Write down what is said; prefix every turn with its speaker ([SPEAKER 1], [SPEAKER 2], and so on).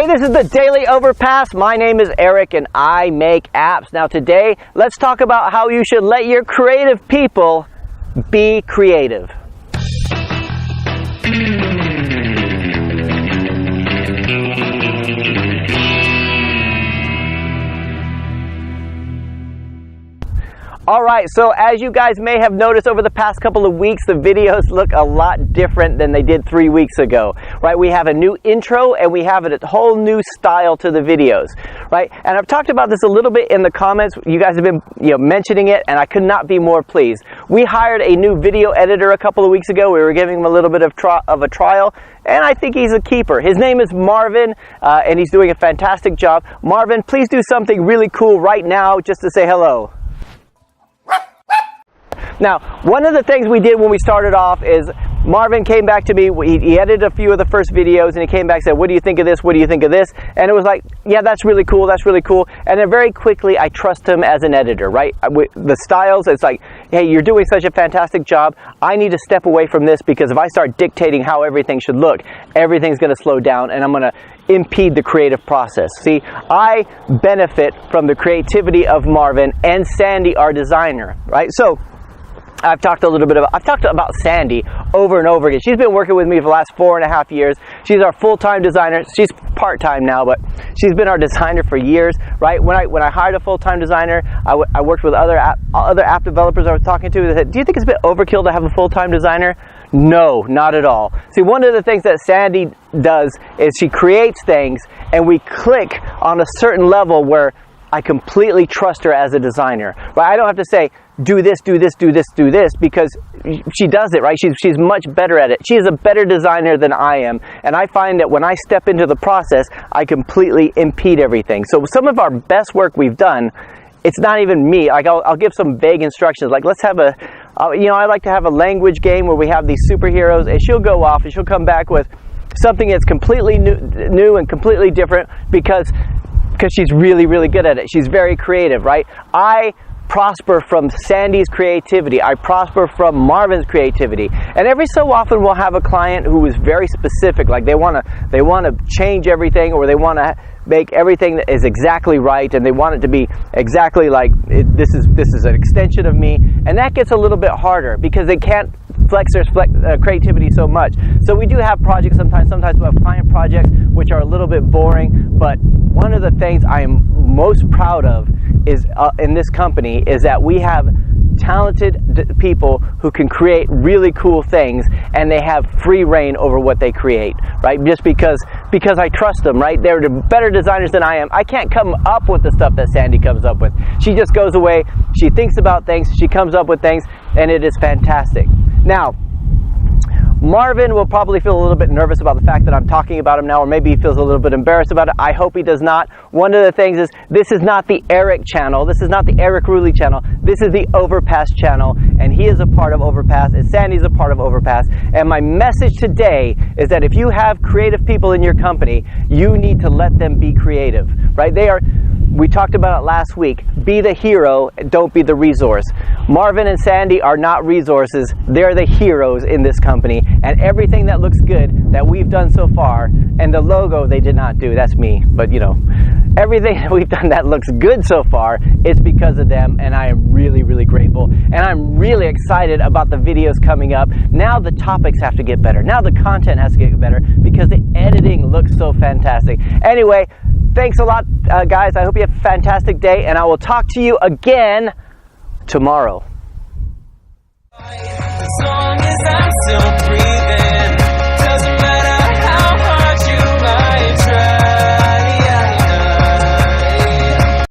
[SPEAKER 1] Hey, this is the Daily Overpass. My name is Eric and I make apps. Now today, let's talk about how you should let your creative people be creative. Alright, so as you guys may have noticed over the past couple of weeks, the videos look a lot different than they did 3 weeks ago, right? We have a new intro and we have a whole new style to the videos, right? And I've talked about this a little bit in the comments. You guys have been mentioning it, and I could not be more pleased. We hired a new video editor a couple of weeks ago. We were giving him a little bit of a trial, and I think he's a keeper. His name is Marvin, and he's doing a fantastic job. Marvin, please do something really cool right now just to say hello. Now, one of the things we did when we started off is Marvin came back to me. He edited a few of the first videos, and he came back and said, "What do you think of this? What do you think of this?" And it was like, yeah, that's really cool. That's really cool. And then very quickly, I trust him as an editor, right? The styles, it's like, hey, you're doing such a fantastic job. I need to step away from this, because if I start dictating how everything should look, everything's going to slow down, and I'm going to impede the creative process. See, I benefit from the creativity of Marvin and Sandy, our designer, right? So I've talked about Sandy over and over again. She's been working with me for the last 4.5 years. She's our full-time designer. She's part-time now, but she's been our designer for years, right? When I hired a full-time designer, I worked with other app developers I was talking to. They said, "Do you think it's a bit overkill to have a full-time designer?" No, not at all. See, one of the things that Sandy does is she creates things, and we click on a certain level where I completely trust her as a designer, right? I don't have to say, do this, do this, do this, do this, because she does it, right? She's much better at it. She is a better designer than I am, and I find that when I step into the process, I completely impede everything. So some of our best work we've done, it's not even me. Like I'll give some vague instructions, like let's have I like to have a language game where we have these superheroes, and she'll go off and she'll come back with something that's completely new and completely different, because she's really, really good at it. She's very creative, right? I prosper from Sandy's creativity. I prosper from Marvin's creativity. And every so often we'll have a client who is very specific, like they want to change everything, or they want to make everything that is exactly right, and they want it to be exactly like this is an extension of me, and that gets a little bit harder because they can't flex their creativity so much. So we do have projects sometimes we have client projects which are a little bit boring, but one of the things I am most proud of is in this company is that we have talented people who can create really cool things, and they have free reign over what they create, right? Just because I trust them, right? They're better designers than I am. I can't come up with the stuff that Sandy comes up with. She just goes away, she thinks about things, she comes up with things, and it is fantastic. Now, Marvin will probably feel a little bit nervous about the fact that I'm talking about him now, or maybe he feels a little bit embarrassed about it. I hope he does not. One of the things is, this is not the Eric channel. This is not the Eric Wroolie channel. This is the Overpass channel, and he is a part of Overpass, and Sandy's a part of Overpass. And my message today is that if you have creative people in your company, you need to let them be creative, right? We talked about it last week. Be the hero, don't be the resource. Marvin and Sandy are not resources. They're the heroes in this company. And everything that looks good that we've done so far, and the logo they did not do, that's me, but everything that we've done that looks good so far is because of them, and I am really, really grateful. And I'm really excited about the videos coming up. Now the topics have to get better. Now the content has to get better, because the editing looks so fantastic. Anyway, thanks a lot, guys. I hope you have a fantastic day, and I will talk to you again tomorrow.